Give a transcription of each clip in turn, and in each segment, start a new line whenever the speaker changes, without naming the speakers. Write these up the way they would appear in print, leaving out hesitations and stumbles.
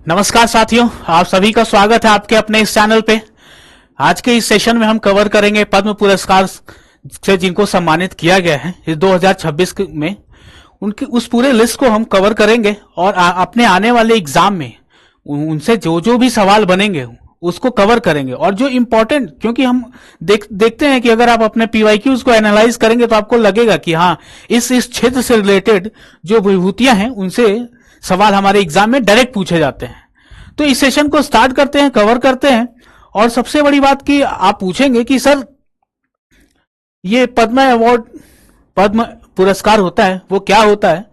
नमस्कार साथियों, आप सभी का स्वागत है आपके अपने इस चैनल पे। आज के इस सेशन में हम कवर करेंगे पद्म पुरस्कार से जिनको सम्मानित किया गया है इस 2026 में, उनकी उस पूरे लिस्ट को हम कवर करेंगे और अपने आने वाले एग्जाम में उनसे जो जो भी सवाल बनेंगे उसको कवर करेंगे। और जो इम्पोर्टेंट, क्योंकि हम देखते हैं कि अगर आप अपने पीवाईक्यूज को एनालाइज करेंगे तो आपको लगेगा कि हाँ, इस क्षेत्र से रिलेटेड जो विभूतियां हैं उनसे सवाल हमारे एग्जाम में डायरेक्ट पूछे जाते हैं। तो इस सेशन को स्टार्ट करते हैं, कवर करते हैं। और सबसे बड़ी बात कि आप पूछेंगे कि सर ये पद्म अवार्ड, पद्म पुरस्कार होता है वो क्या होता है,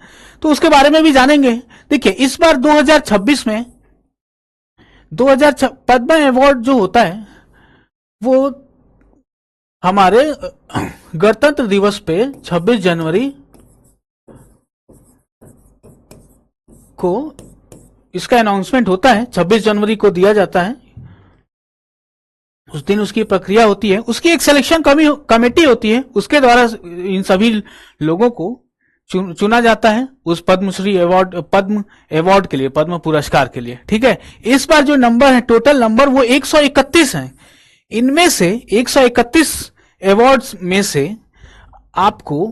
तो उसके बारे में भी जानेंगे। देखिए, इस बार 2026 में पद्म अवार्ड जो होता है वो हमारे गणतंत्र दिवस पे 26 जनवरी को इसका अनाउंसमेंट होता है। 26 जनवरी को दिया जाता है, उस दिन उसकी प्रक्रिया होती है, उसकी एक सिलेक्शन कमेटी होती है, उसके द्वारा इन सभी लोगों को चुना जाता है उस पद्मश्री अवार्ड, पद्म अवार्ड के लिए, पद्म पुरस्कार के लिए। ठीक है, इस बार जो नंबर है, टोटल नंबर वो 131 है। इनमें से 131 अवार्ड्स में से आपको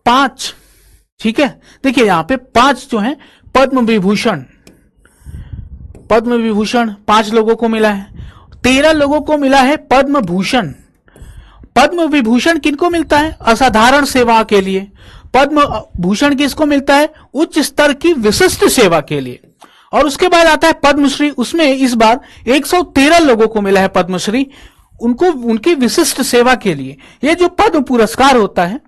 5, ठीक है, देखिए यहां पे 5 जो है पद्म विभूषण 5 लोगों को मिला है। 13 लोगों को मिला है पद्म भूषण। पद्म विभूषण किनको मिलता है? असाधारण सेवा के लिए। पद्म भूषण किसको मिलता है? उच्च स्तर की विशिष्ट सेवा के लिए। और उसके बाद आता है पद्मश्री, उसमें इस बार 113 लोगों को मिला है पद्मश्री, उनको उनकी विशिष्ट सेवा के लिए। यह जो पद्म पुरस्कार होता है,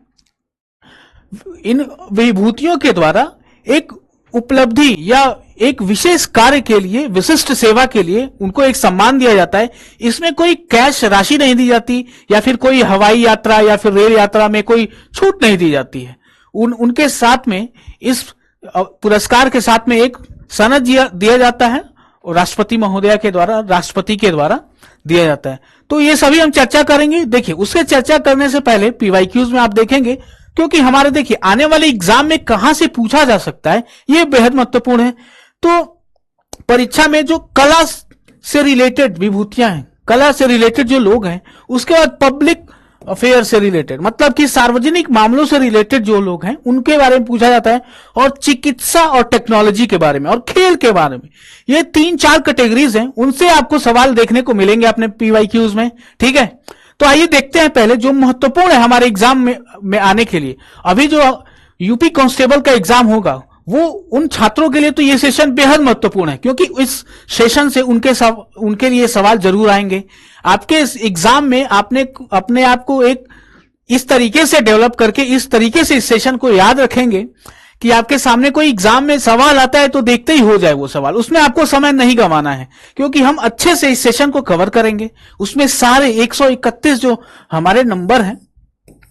इन विभूतियों के द्वारा एक उपलब्धि या एक विशेष कार्य के लिए, विशिष्ट सेवा के लिए उनको एक सम्मान दिया जाता है। इसमें कोई कैश राशि नहीं दी जाती या फिर कोई हवाई यात्रा या फिर रेल यात्रा में कोई छूट नहीं दी जाती है। उनके साथ में, इस पुरस्कार के साथ में एक सनद दिया जाता है और राष्ट्रपति महोदया के द्वारा, राष्ट्रपति के द्वारा दिया जाता है। तो ये सभी हम चर्चा करेंगे। देखिए, उससे चर्चा करने से पहले पीवाईक्यूज में आप देखेंगे, क्योंकि हमारे देखिए आने वाले एग्जाम में कहां से पूछा जा सकता है यह बेहद महत्वपूर्ण है। तो परीक्षा में जो कला से रिलेटेड विभूतियां हैं, कला से रिलेटेड जो लोग हैं, उसके बाद पब्लिक अफेयर से रिलेटेड, मतलब कि सार्वजनिक मामलों से रिलेटेड जो लोग हैं उनके बारे में पूछा जाता है, और चिकित्सा और टेक्नोलॉजी के बारे में और खेल के बारे में। ये 3-4 कैटेगरीज हैं, उनसे आपको सवाल देखने को मिलेंगे अपने पीवाईक्यूज में। ठीक है, तो आइए देखते हैं पहले जो महत्वपूर्ण है हमारे एग्जाम में आने के लिए। अभी जो यूपी कांस्टेबल का एग्जाम होगा वो उन छात्रों के लिए तो ये सेशन बेहद महत्वपूर्ण है, क्योंकि इस सेशन से उनके लिए सवाल जरूर आएंगे। आपके इस एग्जाम में आपने अपने आप को एक इस तरीके से डेवलप करके, इस तरीके से इस सेशन को याद रखेंगे कि आपके सामने कोई एग्जाम में सवाल आता है तो देखते ही हो जाए वो सवाल, उसमें आपको समय नहीं गंवाना है, क्योंकि हम अच्छे से इस सेशन को कवर करेंगे। उसमें सारे 131 जो हमारे नंबर हैं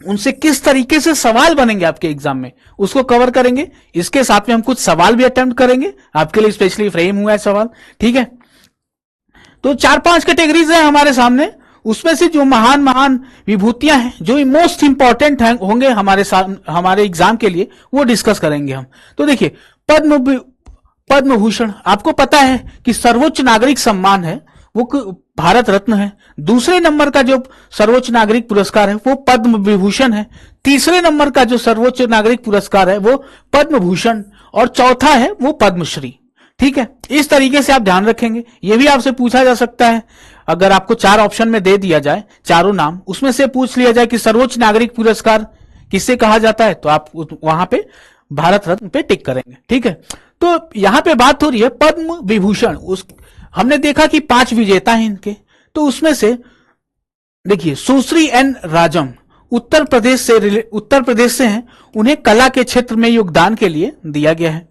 उनसे किस तरीके से सवाल बनेंगे आपके एग्जाम में, उसको कवर करेंगे। इसके साथ में हम कुछ सवाल भी अटेम्प्ट करेंगे, आपके लिए स्पेशली फ्रेम हुआ है सवाल। ठीक है, तो 4-5 कैटेगरीज हैं हमारे सामने, उसमें से जो महान विभूतियां हैं, जो मोस्ट इंपॉर्टेंट होंगे हमारे एग्जाम के लिए, वो डिस्कस करेंगे हम। तो देखिए, पद्म भूषण, आपको पता है कि सर्वोच्च नागरिक सम्मान है वो भारत रत्न है। दूसरे नंबर का जो सर्वोच्च नागरिक पुरस्कार है वो पद्म विभूषण है। तीसरे नंबर का जो सर्वोच्च नागरिक पुरस्कार है वो पद्म भूषण, और चौथा है वो पद्मश्री। ठीक है, इस तरीके से आप ध्यान रखेंगे। यह भी आपसे पूछा जा सकता है, अगर आपको 4 ऑप्शन में दे दिया जाए, चारों नाम, उसमें से पूछ लिया जाए कि सर्वोच्च नागरिक पुरस्कार किससे कहा जाता है, तो आप वहां पे भारत रत्न पे टिक करेंगे। ठीक है, तो यहां पे बात हो रही है पद्म विभूषण। हमने देखा कि 5 विजेता हैं इनके, तो उसमें से देखिए सुश्री एन राजम उत्तर प्रदेश से हैं, उन्हें कला के क्षेत्र में योगदान के लिए दिया गया है।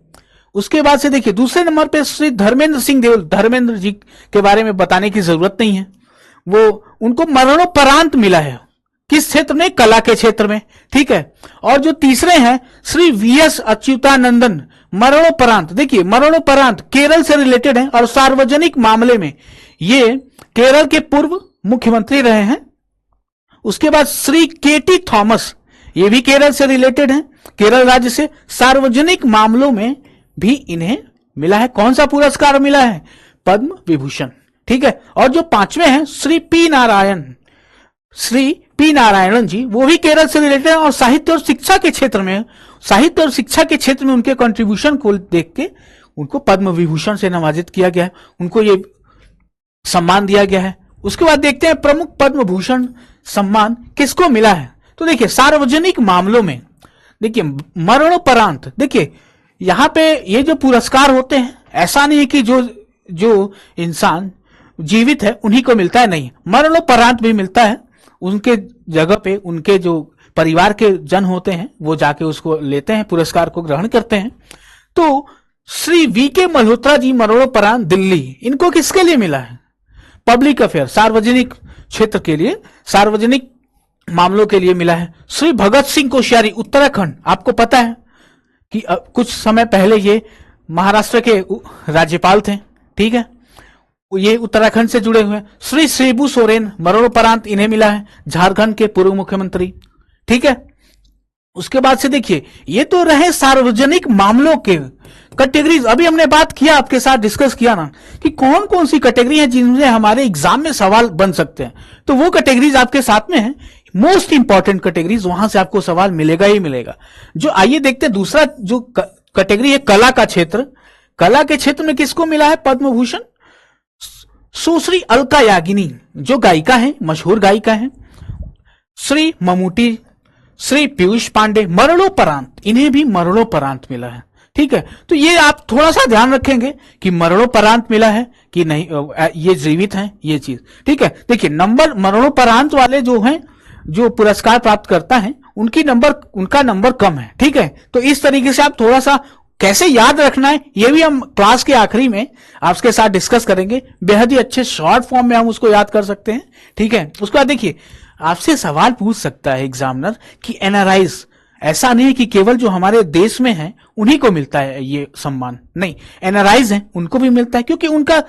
उसके बाद से देखिए दूसरे नंबर पे श्री धर्मेंद्र सिंह देओल, धर्मेंद्र जी के बारे में बताने की जरूरत नहीं है, वो उनको मरणोपरांत मिला है। किस क्षेत्र में? कला के क्षेत्र में। ठीक है, और जो तीसरे हैं श्री वीएस अच्युतानंदन, मरणोपरांत, देखिए मरणोपरांत केरल से रिलेटेड है और सार्वजनिक मामले में ये केरल के पूर्व मुख्यमंत्री रहे हैं। उसके बाद श्री केटी थॉमस, ये भी केरल से रिलेटेड हैं, केरल राज्य से, सार्वजनिक मामलों में भी इन्हें मिला है। कौन सा पुरस्कार मिला है? पद्म विभूषण। ठीक है। और जो पांचवें हैं श्री पी नारायणन जी, वो भी केरल से रिलेटेड है और साहित्य और शिक्षा के क्षेत्र में उनके कंट्रीब्यूशन को देख के उनको पद्म विभूषण से नवाजित किया गया है, उनको ये सम्मान दिया गया है। उसके बाद देखते हैं प्रमुख पद्म भूषण सम्मान किसको मिला है। तो देखिए सार्वजनिक मामलों में देखिए मरणोपरांत, देखिए यहां पे ये जो पुरस्कार होते हैं ऐसा नहीं है कि जो इंसान जीवित है उन्हीं को मिलता है, नहीं, मरणोपरांत भी मिलता है। उनके जगह पे उनके जो परिवार के जन होते हैं वो जाके उसको लेते हैं, पुरस्कार को ग्रहण करते हैं। तो श्री वी.के. मल्होत्रा जी मरणोपरांत दिल्ली, इनको किसके लिए मिला है? पब्लिक अफेयर, सार्वजनिक क्षेत्र के लिए, सार्वजनिक मामलों के लिए मिला है। श्री भगत सिंह कोश्यारी उत्तराखंड, आपको पता है कि कुछ समय पहले ये महाराष्ट्र के राज्यपाल थे। ठीक है, ये उत्तराखंड से जुड़े हुए हैं। श्री शिबू सोरेन मरणोपरांत इन्हें मिला है, झारखंड के पूर्व मुख्यमंत्री। ठीक है। उसके बाद से देखिए ये तो रहे सार्वजनिक मामलों के कैटेगरीज। अभी हमने बात किया, आपके साथ डिस्कस किया ना कि कौन कौन सी कैटेगरी है जिनसे हमारे एग्जाम में सवाल बन सकते हैं। तो वो कैटेगरीज आपके साथ में है, मोस्ट इंपॉर्टेंट कैटेगरीज, वहां से आपको सवाल मिलेगा ही मिलेगा। जो आइए देखते हैं दूसरा जो कैटेगरी है कला का क्षेत्र। कला के क्षेत्र में किसको मिला है पद्म भूषण? सुश्री अलका याग्निक जो गायिका है, मशहूर गायिका है। श्री ममूटी, श्री पीयूष पांडे मरणोपरांत, इन्हें भी मरणोपरांत मिला है। ठीक है, तो ये आप थोड़ा सा ध्यान रखेंगे कि मरणोपरांत मिला है कि नहीं, ये जीवित हैं, ये चीज। ठीक है, देखिए नंबर मरणोपरांत वाले जो हैं, जो पुरस्कार प्राप्त करता है उनका नंबर कम है। ठीक है, तो इस तरीके से आप थोड़ा सा कैसे याद रखना है ये भी हम क्लास के आखिरी में आपके साथ डिस्कस करेंगे। बेहद ही अच्छे शॉर्ट फॉर्म में हम उसको याद कर सकते हैं। ठीक है, उसके बाद देखिए आपसे सवाल पूछ सकता है एग्जामिनर कि एनआरआईज, ऐसा नहीं कि केवल जो हमारे देश में है उन्हीं को मिलता है ये सम्मान, नहीं, एनआरआईज हैं उनको भी मिलता है, क्योंकि उनका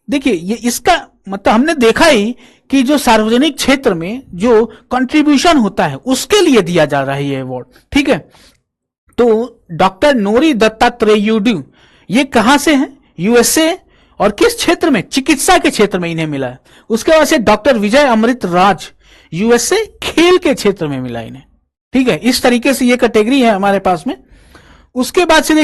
देखिए ये इसका मतलब हमने देखा ही कि जो सार्वजनिक क्षेत्र में जो कंट्रीब्यूशन होता है उसके लिए दिया जा रहा है ये अवार्ड। ठीक है, तो डॉक्टर नोरी दत्तात्रेयुडू ये कहां से हैं? यूएसए। और किस क्षेत्र में? चिकित्सा के क्षेत्र में इन्हें मिला है। उसके बाद से डॉक्टर विजय अमृत राज यूएसए, खेल के क्षेत्र में मिला इन्हें। ठीक है, इस तरीके से ये कैटेगरी है हमारे पास में। उसके बाद से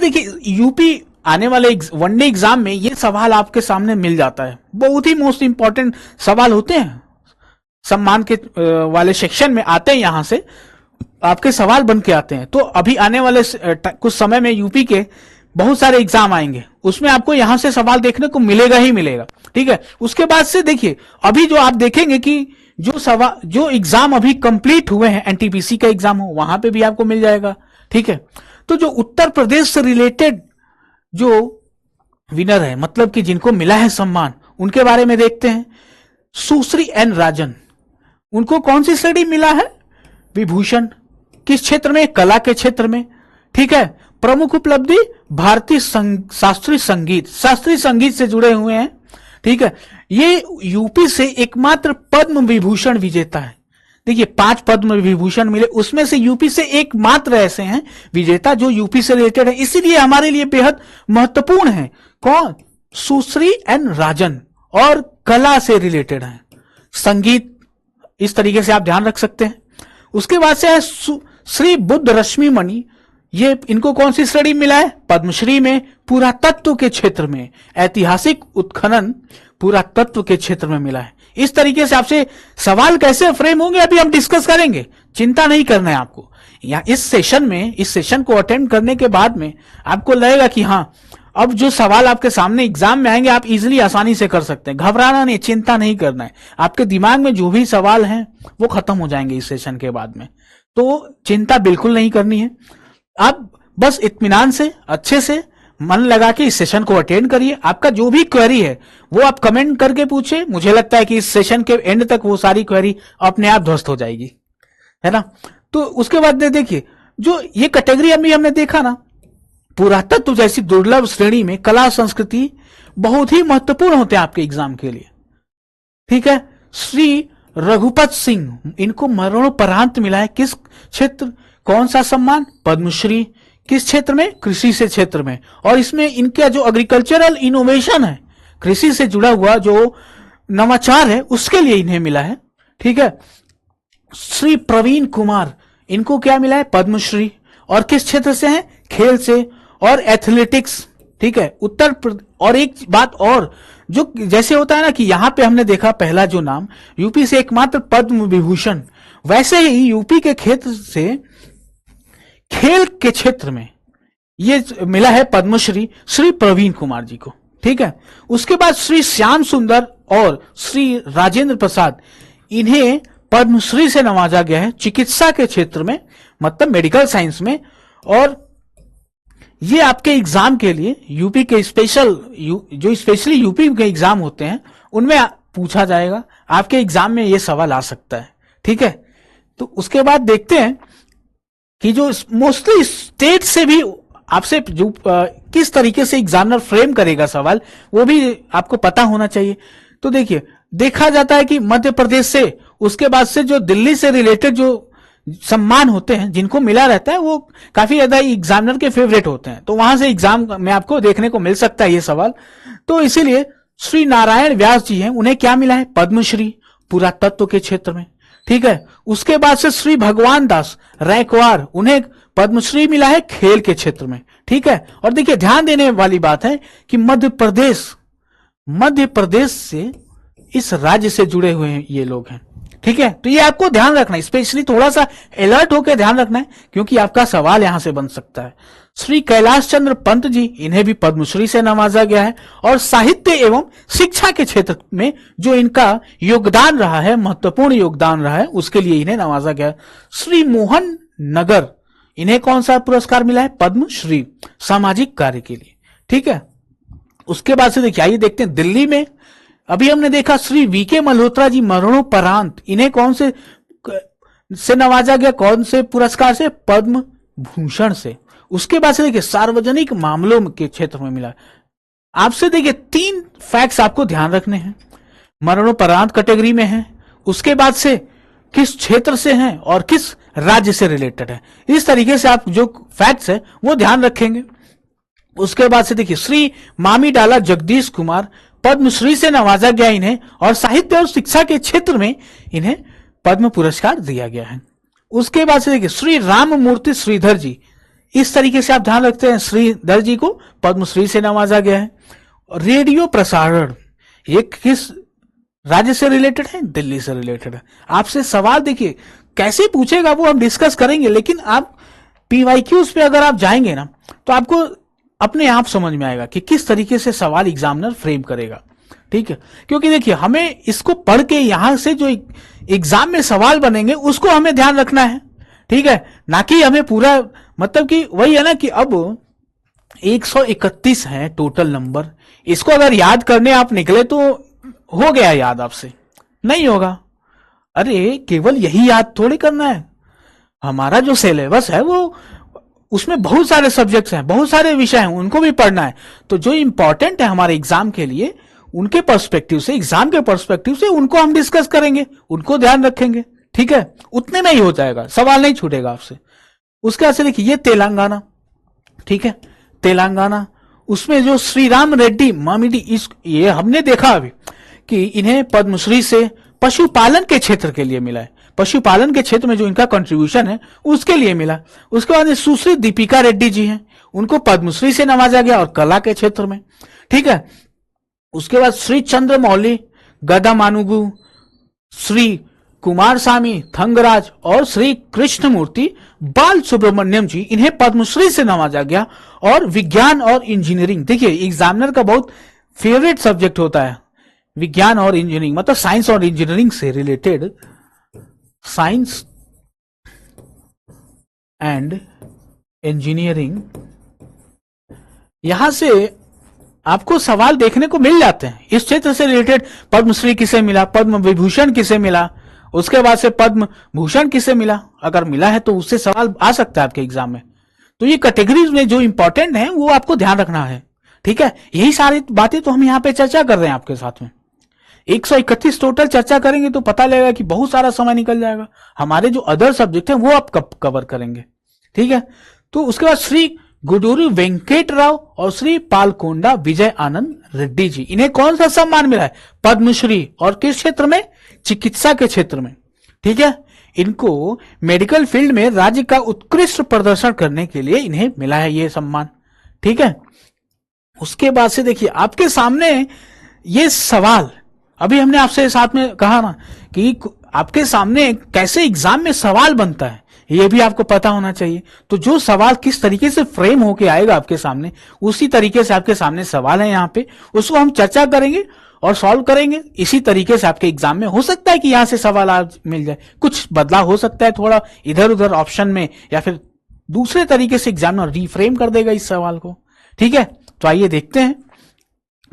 देखिए यूपी आने वाले वनडे एग्जाम में ये सवाल आपके सामने मिल जाता है। बहुत ही मोस्ट इंपॉर्टेंट सवाल होते हैं, सम्मान के वाले सेक्शन में आते हैं, यहां से आपके सवाल बन के आते हैं। तो अभी आने वाले कुछ समय में यूपी के बहुत सारे एग्जाम आएंगे, उसमें आपको यहां से सवाल देखने को मिलेगा ही मिलेगा। ठीक है, उसके बाद से देखिए अभी जो आप देखेंगे कि जो एग्जाम अभी कंप्लीट हुए हैं, एनटीपीसी का एग्जाम हो, वहां पे भी आपको मिल जाएगा। ठीक है, तो जो उत्तर प्रदेश से रिलेटेड जो विनर है, मतलब कि जिनको मिला है सम्मान, उनके बारे में देखते हैं। सुश्री एन राजन, उनको कौन सी श्रेणी मिला है? विभूषण। किस क्षेत्र में? कला के क्षेत्र में। ठीक है, प्रमुख उपलब्धि भारतीय शास्त्रीय संगीत से जुड़े हुए हैं। ठीक है, ये यूपी से एकमात्र पद्म विभूषण विजेता है। देखिए 5 पद्म विभूषण मिले, उसमें से यूपी से एकमात्र ऐसे हैं विजेता जो यूपी से रिलेटेड है, इसीलिए हमारे लिए बेहद महत्वपूर्ण है। कौन? सुश्री एन राजन, और कला से रिलेटेड है, संगीत, इस तरीके से आप ध्यान रख सकते हैं। उसके बाद से है श्री बुद्ध रश्मि मणि, ये इनको कौन सी श्रेणी मिला है? पद्मश्री में, पुरातत्व के क्षेत्र में, ऐतिहासिक उत्खनन पुरातत्व के क्षेत्र में मिला है। इस तरीके से आपसे सवाल कैसे फ्रेम होंगे अभी हम डिस्कस करेंगे, चिंता नहीं करना है आपको। या इस सेशन को अटेंड करने के बाद में आपको लगेगा कि हाँ, अब जो सवाल आपके सामने एग्जाम में आएंगे आप इजीली आसानी से कर सकते हैं। घबराना नहीं, चिंता नहीं करना है। आपके दिमाग में जो भी सवाल हैं वो खत्म हो जाएंगे इस सेशन के बाद में, तो चिंता बिल्कुल नहीं करनी है। आप बस इत्मीनान से, अच्छे से मन लगा के इस सेशन को अटेंड करिए। आपका जो भी क्वेरी है वो आप कमेंट करके पूछे। मुझे लगता है कि इस सेशन के एंड तक वो सारी क्वेरी अपने आप ध्वस्त हो जाएगी, है ना। तो उसके बाद देखिए जो ये कैटेगरी अभी हमने देखा ना, पुरातत्व जैसी दुर्लभ श्रेणी में कला संस्कृति बहुत ही महत्वपूर्ण होते हैं आपके एग्जाम के लिए। ठीक है, श्री रघुपत सिंह, इनको मरणोपरांत मिला है। किस क्षेत्र? कौन सा सम्मान? पद्मश्री। किस क्षेत्र में? कृषि से क्षेत्र में। और इसमें इनका जो एग्रीकल्चरल इनोवेशन है, कृषि से जुड़ा हुआ जो नवाचार है, उसके लिए इन्हें मिला है। ठीक है। श्री प्रवीण कुमार, इनको क्या मिला है? पद्मश्री। और किस क्षेत्र से है? खेल से और एथलेटिक्स। ठीक है। उत्तर प्रदेश। और एक बात और, जो जैसे होता है ना कि यहां पे हमने देखा पहला जो नाम यूपी से एकमात्र पद्म विभूषण, वैसे ही यूपी के क्षेत्र से खेल के क्षेत्र में ये मिला है पद्मश्री श्री प्रवीण कुमार जी को। ठीक है। उसके बाद श्री श्याम सुंदर और श्री राजेंद्र प्रसाद, इन्हें पद्मश्री से नवाजा गया है चिकित्सा के क्षेत्र में, मतलब मेडिकल साइंस में। और ये आपके एग्जाम के लिए यूपी के जो स्पेशली यूपी के एग्जाम होते हैं उनमें पूछा जाएगा, आपके एग्जाम में ये सवाल आ सकता है। ठीक है। तो उसके बाद देखते हैं कि जो मोस्टली स्टेट से भी आपसे जो किस तरीके से एग्जामिनर फ्रेम करेगा सवाल, वो भी आपको पता होना चाहिए। तो देखिए, देखा जाता है कि मध्य प्रदेश से, उसके बाद से जो दिल्ली से रिलेटेड जो सम्मान होते हैं जिनको मिला रहता है, वो काफी ज्यादा एग्जामिनर के फेवरेट होते हैं। तो वहां से एग्जाम में आपको देखने को मिल सकता है ये सवाल। तो इसीलिए श्री नारायण व्यास जी हैं, उन्हें क्या मिला है? पद्मश्री, पुरातत्व के क्षेत्र में। ठीक है। उसके बाद से श्री भगवान दास रैकवार, उन्हें पद्मश्री मिला है खेल के क्षेत्र में। ठीक है। और देखिए, ध्यान देने वाली बात है कि मध्य प्रदेश से, इस राज्य से जुड़े हुए हैं ये लोग हैं। ठीक है। तो ये आपको ध्यान रखना है, स्पेशली थोड़ा सा अलर्ट होकर ध्यान रखना है, क्योंकि आपका सवाल यहां से बन सकता है। श्री कैलाश चंद्र पंत जी, इन्हें भी पद्मश्री से नवाजा गया है। और साहित्य एवं शिक्षा के क्षेत्र में जो इनका योगदान रहा है, महत्वपूर्ण योगदान रहा है, उसके लिए इन्हें नवाजा गया है। श्री मोहन नगर, इन्हें कौन सा पुरस्कार मिला है? पद्मश्री, सामाजिक कार्य के लिए। ठीक है। उसके बाद से देखिए, आइए देखते हैं दिल्ली में। अभी हमने देखा श्री वीके मल्होत्रा जी मरणोपरांत, इन्हें कौन से नवाजा गया? कौन से पुरस्कार से? पद्म भूषण से। उसके बाद से देखिए, सार्वजनिक मामलों के क्षेत्र में मिला। आपसे देखिए 3 फैक्ट्स आपको ध्यान रखने हैं, मरणोपरांत कैटेगरी में है, उसके बाद से किस क्षेत्र से हैं और किस राज्य से रिलेटेड है। इस तरीके से आप जो फैक्ट्स है वो ध्यान रखेंगे। उसके बाद से देखिए, श्री मामी डाला जगदीश कुमार, पद्मश्री से नवाजा गया इन्हें, और साहित्य और शिक्षा के क्षेत्र में इन्हें पद्म पुरस्कार दिया गया है। उसके बाद से देखिए, श्री राममूर्ति श्रीधर जी, इस तरीके से आप ध्यान रखते हैं, श्रीधर जी को पद्मश्री से नवाजा गया है। रेडियो प्रसारण, ये किस राज्य से रिलेटेड है? दिल्ली से रिलेटेड है। आपसे सवाल देखिए कैसे पूछेगा वो हम डिस्कस करेंगे, लेकिन आप पीवाईक्यूज पे अगर आप जाएंगे ना, तो आपको अपने आप समझ में आएगा कि किस तरीके से सवाल एग्जामिनर फ्रेम करेगा। ठीक है। क्योंकि देखिए, हमें इसको पढ़ के यहां से जो एग्जाम में सवाल बनेंगे उसको हमें ध्यान रखना है। ठीक है। ना कि हमें पूरा, मतलब कि वही है ना कि अब 131 है टोटल नंबर, इसको अगर याद करने आप निकले तो हो गया याद, आपसे नहीं होगा। अरे केवल यही याद थोड़ी करना है, हमारा जो सिलेबस है वो, उसमें बहुत सारे सब्जेक्ट्स हैं, बहुत सारे विषय हैं, उनको भी पढ़ना है। तो जो इंपॉर्टेंट है हमारे एग्जाम के लिए, उनके पर्सपेक्टिव से, एग्जाम के पर्सपेक्टिव से उनको हम डिस्कस करेंगे, उनको ध्यान रखेंगे। ठीक है। उतने में ही हो जाएगा, सवाल नहीं छूटेगा आपसे। उसके बाद से देखिए, ये तेलंगाना। ठीक है। तेलंगाना, उसमें जो श्री राम रेड्डी मामिडी, ये हमने देखा अभी कि इन्हें पद्मश्री से पशुपालन के क्षेत्र के लिए मिला है। पशुपालन के क्षेत्र में जो इनका कंट्रीब्यूशन है उसके लिए मिला। उसके बाद सुश्री दीपिका रेड्डी जी हैं, उनको पद्मश्री से नवाजा गया, और कला के क्षेत्र में। ठीक है। उसके बाद श्री चंद्रमौली गदामानुगु, श्री कुमार स्वामी थंगराज और श्री कृष्णमूर्ति बाल सुब्रमण्यम जी, इन्हें पद्मश्री से नवाजा गया। और विज्ञान और इंजीनियरिंग, देखिए एग्जामिनर का बहुत फेवरेट सब्जेक्ट होता है विज्ञान और इंजीनियरिंग, मतलब साइंस और इंजीनियरिंग से रिलेटेड, साइंस एंड इंजीनियरिंग, यहां से आपको सवाल देखने को मिल जाते हैं। इस क्षेत्र से रिलेटेड पद्मश्री किसे मिला, पद्म विभूषण किसे मिला, उसके बाद से पद्म भूषण किसे मिला, अगर मिला है तो उससे सवाल आ सकता है आपके एग्जाम में। तो ये कैटेगरीज में जो इंपॉर्टेंट है वो आपको ध्यान रखना है। ठीक है। यही सारी बातें तो हम यहाँ पे चर्चा कर रहे हैं आपके साथ में। 131 टोटल चर्चा करेंगे तो पता लगेगा कि बहुत सारा समय निकल जाएगा। हमारे जो अदर सब्जेक्ट है वो आप कब कवर करेंगे। ठीक है। तो उसके बाद श्री गुडूरू वेंकट राव और श्री पालकोंडा विजय आनंद रेड्डी जी, इन्हें कौन सा सम्मान मिला है? पद्मश्री। और किस क्षेत्र में? चिकित्सा के क्षेत्र में। ठीक है, इनको मेडिकल फील्ड में राज्य का उत्कृष्ट प्रदर्शन करने के लिए इन्हें मिला है ये सम्मान। ठीक है, उसके बाद से देखिए आपके सामने ये सवाल, अभी हमने आपसे साथ में कहा ना कि आपके सामने कैसे एग्जाम में सवाल बनता है ये भी आपको पता होना चाहिए। तो जो सवाल किस तरीके से फ्रेम होके आएगा आपके सामने, उसी तरीके से आपके सामने सवाल है यहाँ पे, उसको हम चर्चा करेंगे और सॉल्व करेंगे। इसी तरीके से आपके एग्जाम में हो सकता है कि यहां से सवाल आज मिल जाए, कुछ बदलाव हो सकता है थोड़ा इधर उधर ऑप्शन में, या फिर दूसरे तरीके से एग्जामिनर रिफ्रेम कर देगा इस सवाल को। ठीक है, तो आइए देखते हैं।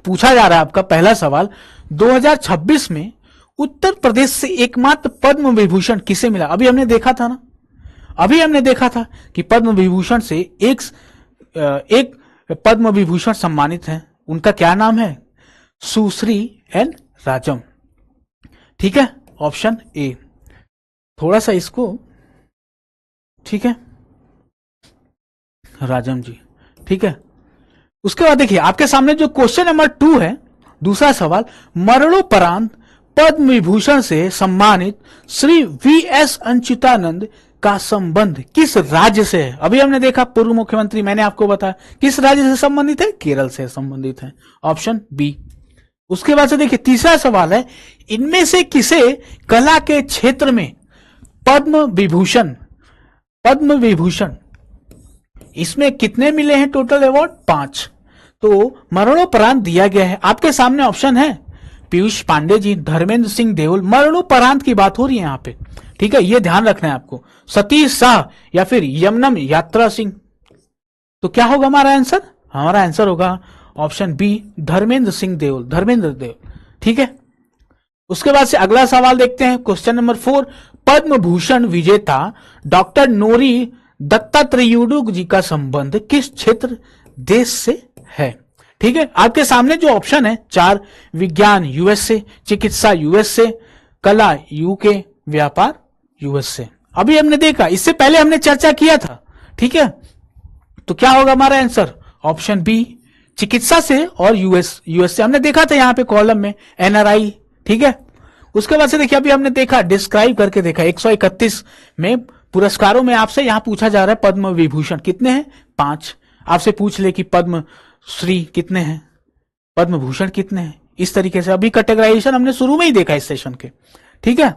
पूछा जा रहा है आपका पहला सवाल, 2026 में उत्तर प्रदेश से एकमात्र पद्म विभूषण किसे मिला? अभी हमने देखा था ना, अभी हमने देखा था कि पद्म विभूषण से एक पद्म विभूषण सम्मानित है, उनका क्या नाम है? सुश्री एन राजम। ठीक है, ऑप्शन ए। थोड़ा सा इसको, ठीक है, राजम जी। ठीक है, उसके बाद देखिए आपके सामने जो क्वेश्चन नंबर 2 है, दूसरा सवाल, मरणोपरांत पद्म विभूषण से सम्मानित श्री वी.एस. अच्युतानंद का संबंध किस राज्य से है? अभी हमने देखा पूर्व मुख्यमंत्री, मैंने आपको बताया किस राज्य से संबंधित है? केरल से संबंधित है, ऑप्शन बी। उसके बाद से देखिए तीसरा सवाल है, इनमें से किसे कला के क्षेत्र में पद्म विभूषण इसमें कितने मिले हैं टोटल अवार्ड? 5। तो मरणोपरांत दिया गया है, आपके सामने ऑप्शन है पीयूष पांडे जी, धर्मेंद्र सिंह देओल, मरणोपरांत की बात हो रही है यहां पे। ठीक है, ये ध्यान रखना है आपको, सतीश शाह या फिर यमनम यात्रा सिंह। तो क्या होगा हमारा आंसर? हमारा आंसर होगा ऑप्शन बी, धर्मेंद्र सिंह देओल, धर्मेंद्र देओल। ठीक है, उसके बाद से अगला सवाल देखते हैं, क्वेश्चन नंबर 4, पद्म भूषण विजेता डॉक्टर नोरी दत्तात्रेयुडू जी का संबंध किस क्षेत्र देश से है? ठीक है, आपके सामने जो ऑप्शन है 4, विज्ञान यूएसए, चिकित्सा यूएसए, कला यूके, व्यापार यूएसए। अभी हमने देखा, इससे पहले हमने चर्चा किया था। ठीक है, तो क्या होगा हमारा आंसर? ऑप्शन बी, चिकित्सा से और यूएसए हमने देखा था यहां पे कॉलम में, एनआरआई। ठीक है, उसके बाद से देखिए अभी हमने देखा, डिस्क्राइब करके देखा, 131 में पुरस्कारों में आपसे यहां पूछा जा रहा है पद्म विभूषण कितने हैं? 5। आपसे पूछ ले कि पद्म श्री कितने हैं, पद्म भूषण कितने हैं, इस तरीके से अभी कैटेगराइजेशन हमने शुरू में ही देखा इस सेशन के। ठीक है,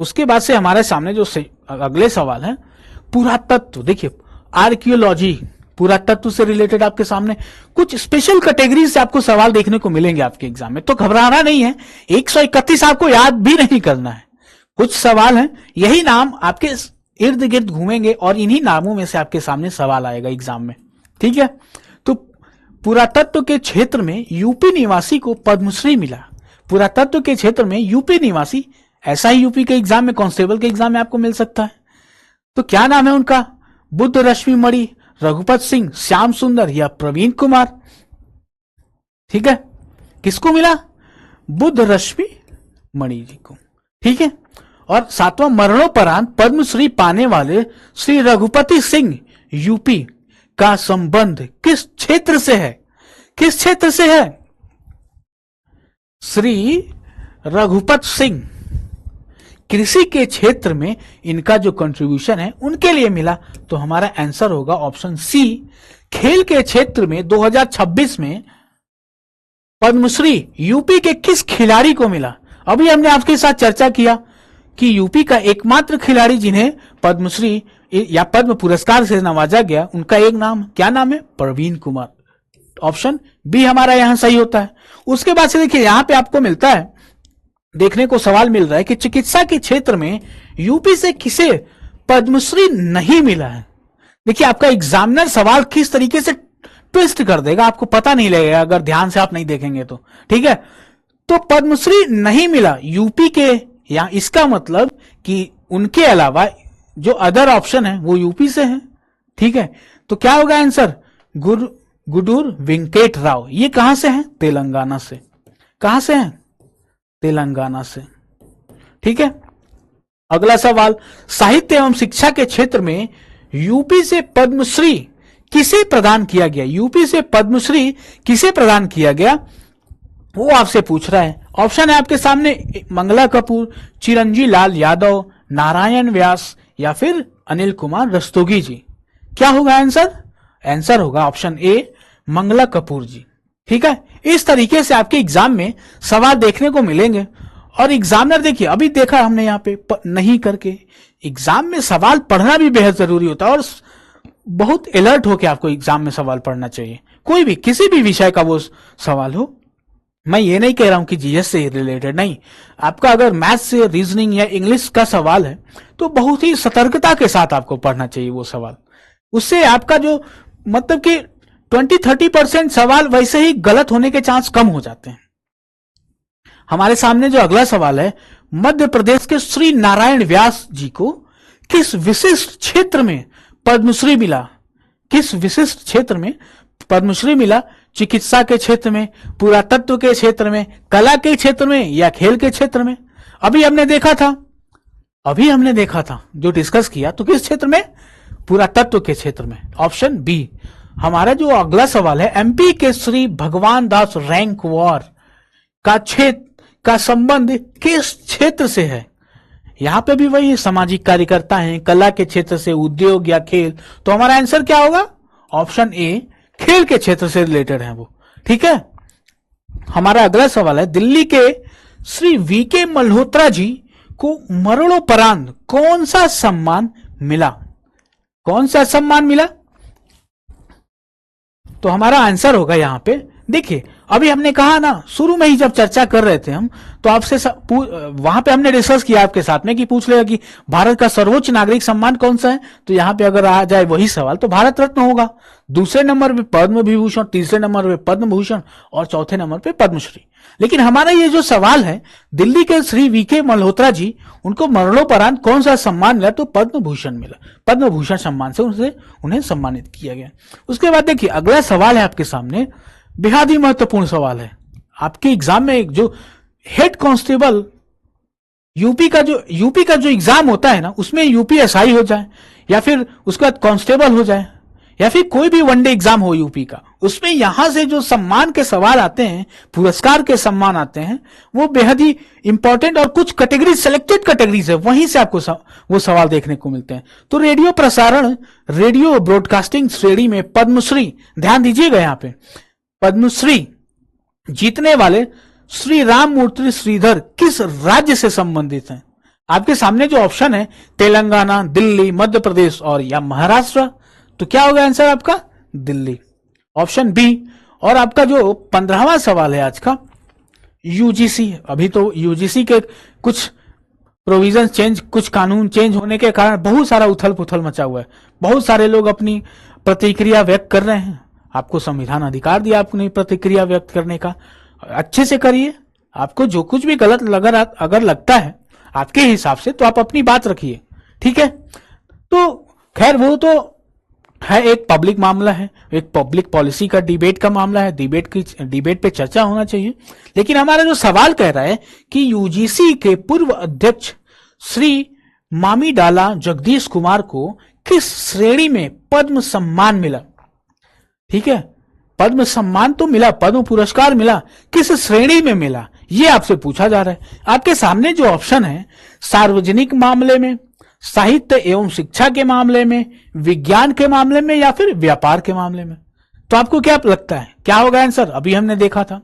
उसके बाद से हमारे सामने जो अगले सवाल है, पुरातत्व। देखिए आर्कियोलॉजी, पुरातत्व से रिलेटेड आपके सामने कुछ स्पेशल कैटेगरी से आपको सवाल देखने को मिलेंगे आपके एग्जाम में, तो घबराना नहीं है। 131 आपको याद भी नहीं करना है, कुछ सवाल हैं, यही नाम आपके इर्द गिर्द घूमेंगे और इन्हीं नामों में से आपके सामने सवाल आएगा एग्जाम में। ठीक है, तो पुरातत्व के क्षेत्र में यूपी निवासी को पद्मश्री मिला। पुरातत्व के क्षेत्र में यूपी निवासी, ऐसा ही यूपी के एग्जाम में, कांस्टेबल के एग्जाम में आपको मिल सकता है। तो क्या नाम है उनका? बुद्ध रश्मि मणि, रघुपत सिंह, श्याम सुंदर या प्रवीण कुमार। ठीक है, किसको मिला? बुद्ध रश्मि मणि जी को। ठीक है, और 7वां, मरणोपरांत पद्मश्री पाने वाले श्री रघुपति सिंह यूपी का संबंध किस क्षेत्र से है? किस क्षेत्र से है? श्री रघुपत सिंह कृषि के क्षेत्र में इनका जो कंट्रीब्यूशन है उनके लिए मिला, तो हमारा आंसर होगा ऑप्शन सी। खेल के क्षेत्र में 2026 में पद्मश्री यूपी के किस खिलाड़ी को मिला? अभी हमने आपके साथ चर्चा किया कि यूपी का एकमात्र खिलाड़ी जिन्हें पद्मश्री या पद्म पुरस्कार से नवाजा गया, उनका एक नाम, क्या नाम है? प्रवीण कुमार। ऑप्शन बी हमारा यहां सही होता है। उसके बाद से देखिए यहां पे आपको मिलता है, देखने को सवाल मिल रहा है कि चिकित्सा के क्षेत्र में यूपी से किसे पद्मश्री नहीं मिला है। देखिए आपका एग्जामिनर सवाल किस तरीके से ट्विस्ट कर देगा, आपको पता नहीं लगेगा अगर ध्यान से आप नहीं देखेंगे तो। ठीक है, तो पद्मश्री नहीं मिला यूपी के, या इसका मतलब कि उनके अलावा जो अदर ऑप्शन है वो यूपी से है। ठीक है, तो क्या होगा आंसर? गुडूर वेंकट राव। ये कहां से है? तेलंगाना से। कहां से है? तेलंगाना से। ठीक है, अगला सवाल, साहित्य एवं शिक्षा के क्षेत्र में यूपी से पद्मश्री किसे प्रदान किया गया, यूपी से पद्मश्री किसे प्रदान किया गया, वो आपसे पूछ रहा है। ऑप्शन है आपके सामने मंगला कपूर, चिरंजी लाल यादव, नारायण व्यास या फिर अनिल कुमार रस्तोगी जी। क्या होगा आंसर? आंसर होगा ऑप्शन ए मंगला कपूर जी। ठीक है, इस तरीके से आपके एग्जाम में सवाल देखने को मिलेंगे। और एग्जामिनर देखिए, अभी देखा हमने यहाँ पे नहीं करके, एग्जाम में सवाल पढ़ना भी बेहद जरूरी होता है और बहुत अलर्ट होकर आपको एग्जाम में सवाल पढ़ना चाहिए। कोई भी किसी भी विषय का वो सवाल हो, मैं ये नहीं कह रहा हूं कि जीएस से रिलेटेड नहीं, आपका अगर मैथ्स से, रीजनिंग या इंग्लिश का सवाल है तो बहुत ही सतर्कता के साथ आपको पढ़ना चाहिए वो सवाल। उससे आपका जो मतलब कि 20-30% सवाल वैसे ही गलत होने के चांस कम हो जाते हैं। हमारे सामने जो अगला सवाल है, मध्य प्रदेश के श्री नारायण व्यास जी को किस विशिष्ट क्षेत्र में पद्मश्री मिला, किस विशिष्ट क्षेत्र में पद्मश्री मिला? चिकित्सा के क्षेत्र में, पुरातत्व के क्षेत्र में, कला के क्षेत्र में या खेल के क्षेत्र में? अभी हमने देखा था जो डिस्कस किया, तो किस क्षेत्र में? पुरातत्व के क्षेत्र में। Option B. हमारा जो अगला सवाल है, एमपी के श्री भगवान दास रैंकवार का संबंध किस क्षेत्र से है? यहां पे भी वही सामाजिक कार्यकर्ता हैं, कला के क्षेत्र से, उद्योग या खेल। तो हमारा आंसर क्या होगा? ऑप्शन ए खेल के क्षेत्र से रिलेटेड है वो। ठीक है, हमारा अगला सवाल है, दिल्ली के श्री वीके मल्होत्रा जी को मरणोपरांत कौन सा सम्मान मिला? कौन सा सम्मान मिला? तो हमारा आंसर होगा यहां पे, देखिए अभी हमने कहा ना, शुरू में ही जब चर्चा कर रहे थे हम, तो आपसे वहां पे हमने डिस्कस किया आपके साथ में कि पूछ लेगा कि भारत का सर्वोच्च नागरिक सम्मान कौन सा है। तो यहां पे अगर आ जाए वही सवाल तो भारत रत्न होगा, दूसरे नंबर पे पद्म विभूषण, तीसरे नंबर पे पद्म भूषण और चौथे नंबर पे पद्मश्री। लेकिन हमारा ये जो सवाल है, दिल्ली के श्री वीके मल्होत्रा जी, उनको मरणोपरांत कौन सा सम्मान मिला? तो पद्म भूषण मिला, पद्म भूषण सम्मान से उन्हें सम्मानित किया गया। उसके बाद देखिए अगला सवाल है आपके सामने, बेहद ही महत्वपूर्ण सवाल है आपके एग्जाम में। एक जो हेड कांस्टेबल यूपी का जो एग्जाम होता है ना, उसमें यूपीएसआई हो जाए या फिर उसका कांस्टेबल हो जाए या फिर कोई भी वनडे एग्जाम हो यूपी का, उसमें यहां से जो सम्मान के सवाल आते हैं, पुरस्कार के सम्मान आते हैं, वो बेहद ही इंपॉर्टेंट और कुछ कैटेगरी, सेलेक्टेड कैटेगरीज है, वहीं से आपको वो सवाल देखने को मिलते हैं। तो रेडियो प्रसारण, रेडियो ब्रॉडकास्टिंग श्रेणी में पद्मश्री, ध्यान दीजिएगा यहां पे, पद्मश्री जीतने वाले श्री राममूर्ति श्रीधर किस राज्य से संबंधित हैं? आपके सामने जो ऑप्शन है, तेलंगाना, दिल्ली, मध्य प्रदेश और या महाराष्ट्र। तो क्या होगा आंसर आपका? Delhi, option B. और आपका जो 15वां सवाल है आज का, यूजीसी। अभी तो यूजीसी के कुछ प्रोविजन चेंज, कुछ कानून चेंज होने के कारण बहुत सारा उथल पुथल मचा हुआ है, बहुत सारे लोग अपनी प्रतिक्रिया व्यक्त कर रहे हैं। आपको संविधान अधिकार दिया अपनी प्रतिक्रिया व्यक्त करने का, अच्छे से करिए। आपको जो कुछ भी गलत अगर लगता है आपके हिसाब से, तो आप अपनी बात रखिए, ठीक है। तो खैर वो तो है, एक पब्लिक मामला है, एक पब्लिक पॉलिसी का डिबेट का मामला है, डिबेट पे चर्चा होना चाहिए। लेकिन हमारा जो सवाल कह रहा है कि यूजीसी के पूर्व अध्यक्ष श्री मामीडाला जगदीश कुमार को किस श्रेणी में पद्म सम्मान मिला? ठीक है, पद्म सम्मान तो मिला, पद्म पुरस्कार मिला, किस श्रेणी में मिला, ये आपसे पूछा जा रहा है। आपके सामने जो ऑप्शन है, सार्वजनिक मामले में, साहित्य एवं शिक्षा के मामले में, विज्ञान के मामले में या फिर व्यापार के मामले में। तो आपको क्या लगता है, क्या होगा आंसर? अभी हमने देखा था,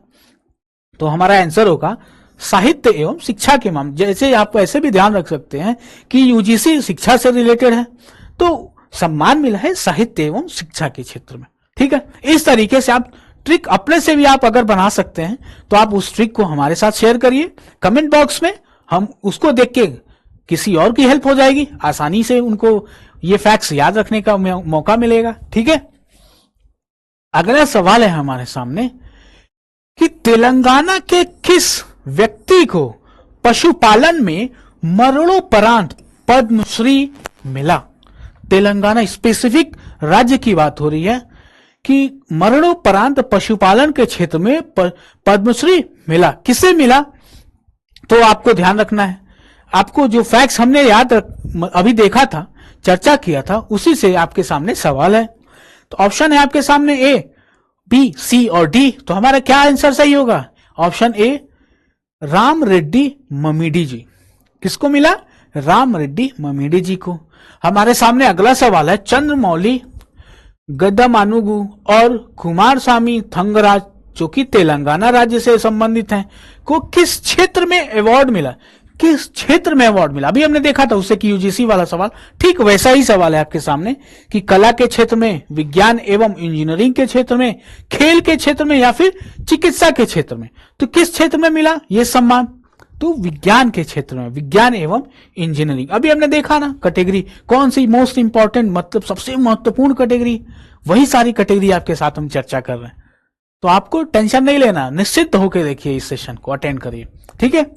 तो हमारा आंसर होगा साहित्य एवं शिक्षा के मामले। जैसे आप ऐसे भी ध्यान रख सकते हैं कि यूजीसी शिक्षा से रिलेटेड है, तो सम्मान मिला है साहित्य एवं शिक्षा के क्षेत्र में। ठीक है, इस तरीके से आप ट्रिक अपने से भी आप अगर बना सकते हैं, तो आप उस ट्रिक को हमारे साथ शेयर करिए कमेंट बॉक्स में। हम उसको देख के किसी और की हेल्प हो जाएगी, आसानी से उनको ये फैक्ट्स याद रखने का मौका मिलेगा। ठीक है, अगला सवाल है हमारे सामने कि तेलंगाना के किस व्यक्ति को पशुपालन में मरणोपरांत पद्मश्री मिला? तेलंगाना स्पेसिफिक राज्य की बात हो रही है कि मरणोपरांत पशुपालन के क्षेत्र में पद्मश्री मिला, किसे मिला? तो आपको ध्यान रखना है, आपको जो फैक्ट्स हमने अभी देखा था चर्चा किया था उसी से आपके सामने सवाल है। तो ऑप्शन है आपके सामने ए, बी, सी और डी। तो हमारा क्या आंसर सही होगा? ऑप्शन ए, राम रेड्डी ममीडी जी। किसको मिला? राम रेड्डी ममीडी जी को। हमारे सामने अगला सवाल है, चंद्रमौली गद्दमानुगु और कुमार स्वामी थंगराज जो कि तेलंगाना राज्य से संबंधित हैं, को किस क्षेत्र में अवार्ड मिला? किस क्षेत्र में अवार्ड मिला? अभी हमने देखा था उससे कि यूजीसी वाला सवाल, ठीक वैसा ही सवाल है आपके सामने कि कला के क्षेत्र में, विज्ञान एवं इंजीनियरिंग के क्षेत्र में, खेल के क्षेत्र में या फिर चिकित्सा के क्षेत्र में। तो किस क्षेत्र में मिला यह सम्मान? तो विज्ञान के क्षेत्र में, विज्ञान एवं इंजीनियरिंग। अभी हमने देखा ना कैटेगरी कौन सी मोस्ट इंपॉर्टेंट, मतलब सबसे महत्वपूर्ण कैटेगरी, वही सारी कैटेगरी आपके साथ हम चर्चा कर रहे हैं। तो आपको टेंशन नहीं लेना, निश्चित होकर देखिए इस सेशन को, अटेंड करिए, ठीक है।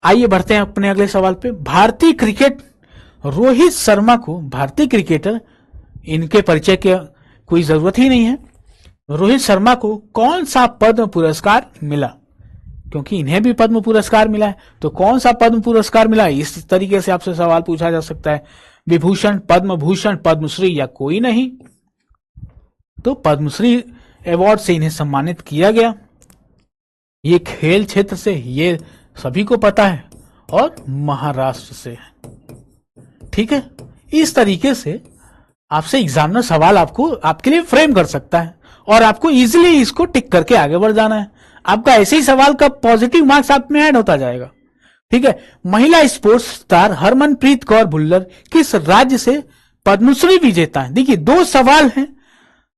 आइए बढ़ते हैं अपने अगले सवाल पे। भारतीय क्रिकेट रोहित शर्मा को, भारतीय क्रिकेटर, इनके परिचय की कोई जरूरत ही नहीं है। रोहित शर्मा को कौन सा पद्म पुरस्कार मिला? क्योंकि इन्हें भी पद्म पुरस्कार मिला है, तो कौन सा पद्म पुरस्कार मिला? इस तरीके से आपसे सवाल पूछा जा सकता है। विभूषण, पद्म भूषण, पद्मश्री या कोई नहीं। तो पद्मश्री अवार्ड से इन्हें सम्मानित किया गया। ये खेल क्षेत्र से, ये सभी को पता है, और महाराष्ट्र से, ठीक है। इस तरीके से आपसे एग्जामिनर सवाल आपको, आपके लिए फ्रेम कर सकता है और आपको इजीली इसको टिक करके आगे बढ़ जाना है। आपका ऐसे ही सवाल का पॉजिटिव मार्क्स आप में ऐड होता जाएगा, ठीक है। महिला स्पोर्ट्स स्टार हरमनप्रीत कौर भुल्लर किस राज्य से पद्मश्री विजेता है? देखिए दो सवाल हैं,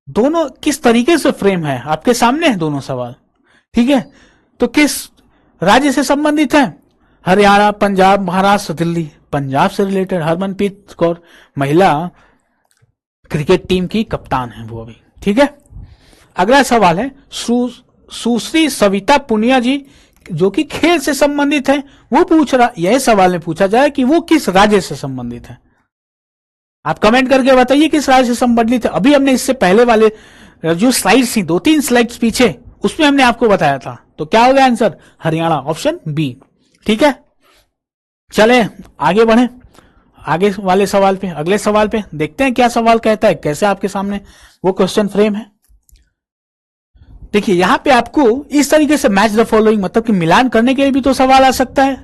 दोनों किस तरीके से फ्रेम है आपके सामने है दोनों सवाल, ठीक है। तो किस राज्य से संबंधित है? हरियाणा, पंजाब, महाराष्ट्र, दिल्ली। पंजाब से रिलेटेड। हरमनप्रीत कौर महिला क्रिकेट टीम की कप्तान है वो अभी, ठीक है। अगला सवाल है, सुश्री सविता पुनिया जी जो कि खेल से संबंधित है, वो पूछ रहा, यह सवाल में पूछा जाए कि वो किस राज्य से संबंधित है। आप कमेंट करके बताइए किस राज्य से संबंधित है। अभी हमने इससे पहले वाले जो स्लाइड्स थी, 2-3 स्लाइड्स पीछे, उसमें हमने आपको बताया था। तो क्या हो गया आंसर? हरियाणा, ऑप्शन बी, ठीक है। चले आगे बढ़े आगे वाले सवाल पे, अगले सवाल पे देखते हैं क्या सवाल कहता है, कैसे आपके सामने वो क्वेश्चन फ्रेम है। देखिए यहां पे आपको इस तरीके से मैच द फॉलोइंग, मतलब कि मिलान करने के लिए भी तो सवाल आ सकता है,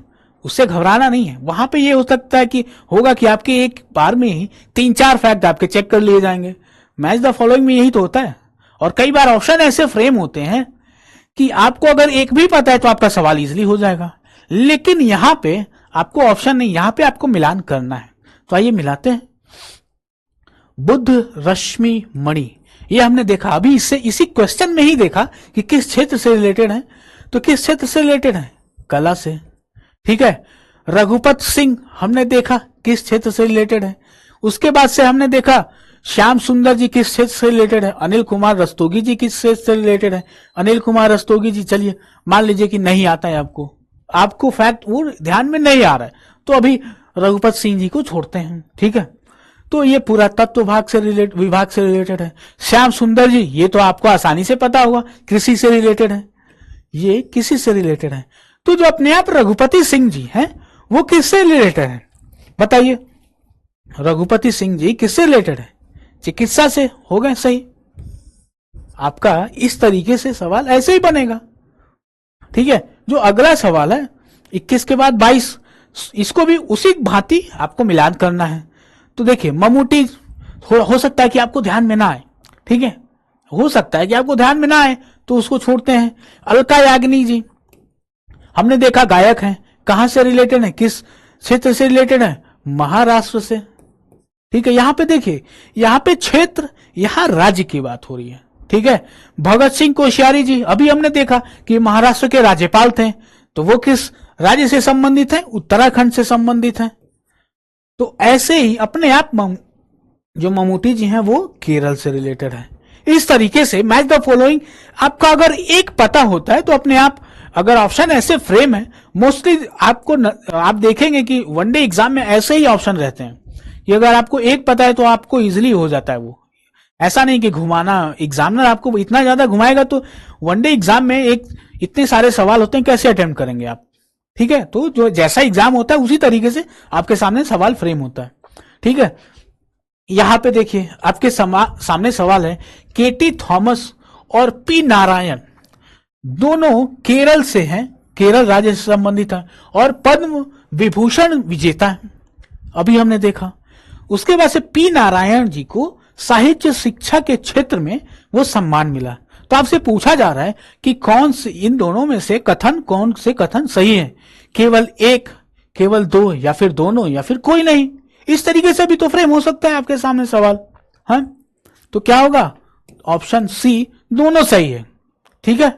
उससे घबराना नहीं है। वहां पे ये हो सकता है कि होगा कि आपके एक बार में ही 3-4 फैक्ट आपके चेक कर लिए जाएंगे। मैच द फॉलोइंग में यही तो होता है। और कई बार ऑप्शन ऐसे फ्रेम होते हैं कि आपको अगर एक भी पता है तो आपका सवाल इजीली हो जाएगा, लेकिन यहां पे आपको ऑप्शन नहीं, यहां पे आपको मिलान करना है। तो आइए मिलाते हैं। बुद्ध रश्मि मणि, ये हमने देखा अभी, इससे इसी क्वेश्चन में ही देखा कि किस क्षेत्र से रिलेटेड है। तो किस क्षेत्र से रिलेटेड है? कला से, ठीक है। रघुपत सिंह हमने देखा किस क्षेत्र से रिलेटेड है। उसके बाद से हमने देखा श्याम सुंदर जी किस क्षेत्र से रिलेटेड है। अनिल कुमार रस्तोगी जी किस क्षेत्र से रिलेटेड है। अनिल कुमार रस्तोगी जी, चलिए मान लीजिए कि नहीं आता है आपको फैक्ट वो ध्यान में नहीं आ रहा है, तो अभी रघुपत सिंह जी को छोड़ते हैं, ठीक है। तो ये पूरा तत्व विभाग से रिलेटेड है। श्याम सुंदर जी, ये तो आपको आसानी से पता होगा, कृषि से रिलेटेड है, ये किसी से रिलेटेड है। तो जो अपने आप रघुपति सिंह जी हैं वो किससे रिलेटेड है बताइए? रघुपति सिंह जी किससे रिलेटेड है? चिकित्सा से। हो गए सही। आपका इस तरीके से सवाल ऐसे ही बनेगा, ठीक है। जो अगला सवाल है 21 के बाद 22, इसको भी उसी भांति आपको मिलान करना है। तो देखिए ममूटी हो सकता है कि आपको ध्यान में ना आए, ठीक है, हो सकता है कि आपको ध्यान में ना आए तो उसको छोड़ते हैं। अलका याग्निक जी हमने देखा गायक हैं, कहां से रिलेटेड है, किस क्षेत्र से रिलेटेड है? महाराष्ट्र से, ठीक है। यहां पे देखिए, यहां पे क्षेत्र, यहां राज्य की बात हो रही है, ठीक है। भगत सिंह कोश्यारी जी अभी हमने देखा कि महाराष्ट्र के राज्यपाल थे, तो वो किस राज्य से संबंधित है? उत्तराखंड से संबंधित है। तो ऐसे ही अपने आप जो ममूटी जी हैं वो केरल से रिलेटेड है। इस तरीके से मैच द फॉलोइंग आपका अगर एक पता होता है तो अपने आप, अगर ऑप्शन ऐसे फ्रेम है, मोस्टली आपको आप देखेंगे कि वनडे एग्जाम में ऐसे ही ऑप्शन रहते हैं कि अगर आपको एक पता है तो आपको इजीली हो जाता है वो। ऐसा नहीं कि घुमाना, एग्जामिनर आपको इतना ज्यादा घुमाएगा तो वनडे एग्जाम में इतने सारे सवाल होते हैं, कैसे अटेम्प्ट करेंगे आप, ठीक है। तो जो जैसा एग्जाम होता है उसी तरीके से आपके सामने सवाल फ्रेम होता है। ठीक है, यहां पे देखिए आपके सामने सवाल है, केटी थॉमस और पी नारायण दोनों केरल से हैं, केरल राज्य से संबंधित है और पद्म विभूषण विजेता है, अभी हमने देखा। उसके बाद से पी नारायण जी को साहित्य शिक्षा के क्षेत्र में वो सम्मान मिला। तो आपसे पूछा जा रहा है कि कौन से इन दोनों में से कौन से कथन सही है, केवल एक, केवल दो, या फिर दोनों, या फिर कोई नहीं। इस तरीके से भी तो फ्रेम हो सकता है आपके सामने सवाल। हाँ, तो क्या होगा, ऑप्शन सी दोनों सही है। ठीक है,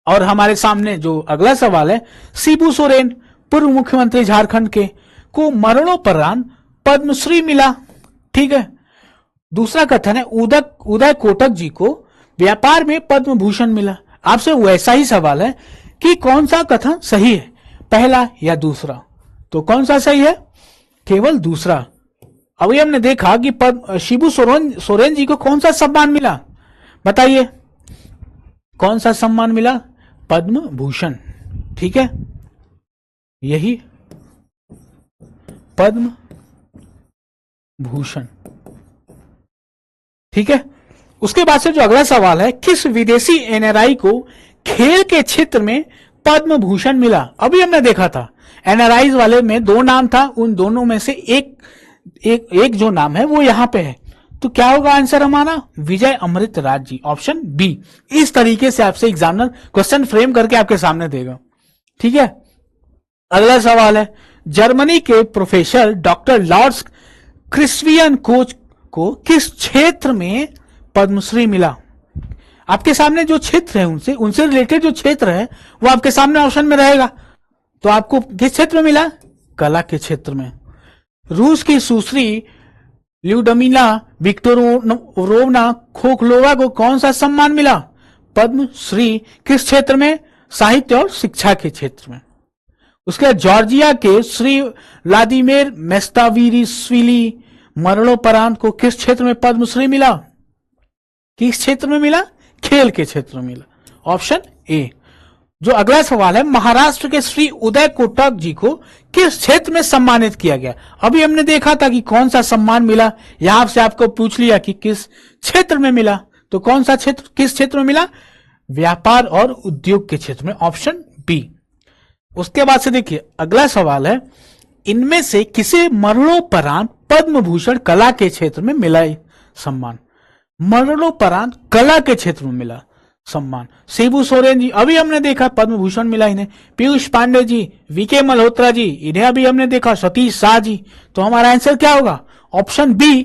और हमारे सामने जो अगला सवाल है, शिबू सोरेन पूर्व मुख्यमंत्री झारखंड के को मरणोपरांत पद्मश्री मिला। ठीक है, दूसरा कथन है उदय कोटक जी को व्यापार में पद्म भूषण मिला। आपसे वैसा ही सवाल है कि कौन सा कथन सही है, पहला या दूसरा। तो कौन सा सही है, केवल दूसरा। अभी हमने देखा कि शिबू सोरेन जी को कौन सा सम्मान मिला, बताइए कौन सा सम्मान मिला, पद्म भूषण। ठीक है, यही पद्म भूषण। ठीक है, उसके बाद से जो अगला सवाल है, किस विदेशी एनआरआई को खेल के क्षेत्र में पद्म भूषण मिला। अभी हमने देखा था एनआरआई वाले में दो नाम था, उन दोनों में से एक जो नाम है वो यहां पे है। तो क्या होगा आंसर हमारा, विजय अमृतराज जी, ऑप्शन बी। इस तरीके से आपसे एग्जामिनर क्वेश्चन फ्रेम करके आपके सामने देगा। ठीक है, अगला सवाल है, जर्मनी के प्रोफेसर डॉक्टर लॉर्ड्स क्रिस्वियन कोच को किस क्षेत्र में पद्मश्री मिला। आपके सामने जो क्षेत्र है उनसे रिलेटेड जो क्षेत्र है वो आपके सामने ऑप्शन में रहेगा। तो आपको किस क्षेत्र में मिला, कला के क्षेत्र में। रूस की सुश्री ल्यूडमिला विक्टोरोवना खोखलोवा को कौन सा सम्मान मिला, पद्मश्री। किस क्षेत्र में, साहित्य और शिक्षा के क्षेत्र में। उसके बाद जॉर्जिया के श्री व्लादिमीर मेस्ताविरिश्विली मरणोपरांत को किस क्षेत्र में पद्मश्री मिला, किस क्षेत्र में मिला, खेल के क्षेत्र में मिला, ऑप्शन ए। जो अगला सवाल है, महाराष्ट्र के श्री उदय कोटक जी को किस क्षेत्र में सम्मानित किया गया। अभी हमने देखा था कि कौन सा सम्मान मिला, यहां से आपको पूछ लिया कि किस क्षेत्र में मिला। तो कौन सा क्षेत्र, किस क्षेत्र में मिला, व्यापार और उद्योग के क्षेत्र में, ऑप्शन बी। उसके बाद से देखिए अगला सवाल है, इनमें से किसे मरणोपरांत पद्म भूषण कला के क्षेत्र में मिला सम्मान, मरणोपरांत कला के क्षेत्र में मिला सम्मान। शिबू सोरेन जी, अभी हमने देखा पद्म भूषण मिला इन्हें। पीयूष पांडे जी, वीके मल्होत्रा जी, इन्हें अभी हमने देखा। सतीश शाह जी। तो हमारा आंसर क्या होगा, ऑप्शन बी,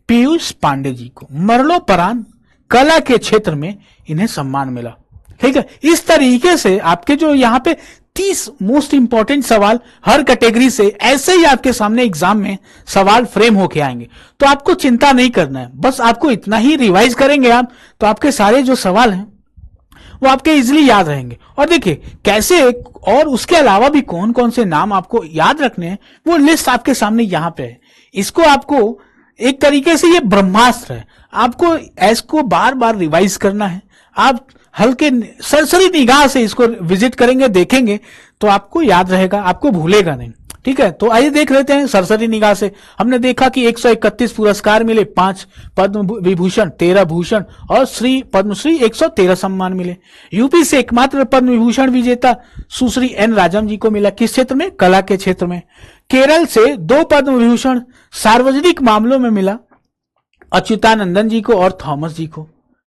पीयूष पांडे जी को मरणोपरांत कला के क्षेत्र में इन्हें सम्मान मिला। ठीक है, इस तरीके से आपके जो यहाँ पे 30 मोस्ट इंपॉर्टेंट सवाल हर कैटेगरी से ऐसे ही आपके सामने एग्जाम में सवाल फ्रेम होके आएंगे। तो आपको चिंता नहीं करना है, बस आपको इतना ही रिवाइज करेंगे आप, तो आपके सारे जो सवाल हैं वो आपके इजीली याद रहेंगे। और देखिए कैसे, और उसके अलावा भी कौन कौन से नाम आपको याद रखने हैं वो लिस्ट आपके सामने यहां पे है। इसको आपको एक तरीके से ये ब्रह्मास्त्र है, आपको इसको बार बार रिवाइज करना है। आप हल्के सरसरी निगाह से इसको विजिट करेंगे, देखेंगे तो आपको याद रहेगा, आपको भूलेगा नहीं। ठीक है, तो आइए देख लेते हैं सरसरी निगाह से। हमने देखा कि 131 पुरस्कार मिले, 5 पद्म विभूषण, 13 भूषण और पद्मश्री 113 सम्मान मिले। यूपी से एकमात्र पद्म विभूषण विजेता सुश्री एन राजम जी को मिला, किस क्षेत्र में, कला के क्षेत्र में। केरल से 2 पद्म विभूषण सार्वजनिक मामलों में मिला, अच्युतानंदन जी को और थॉमस जी को।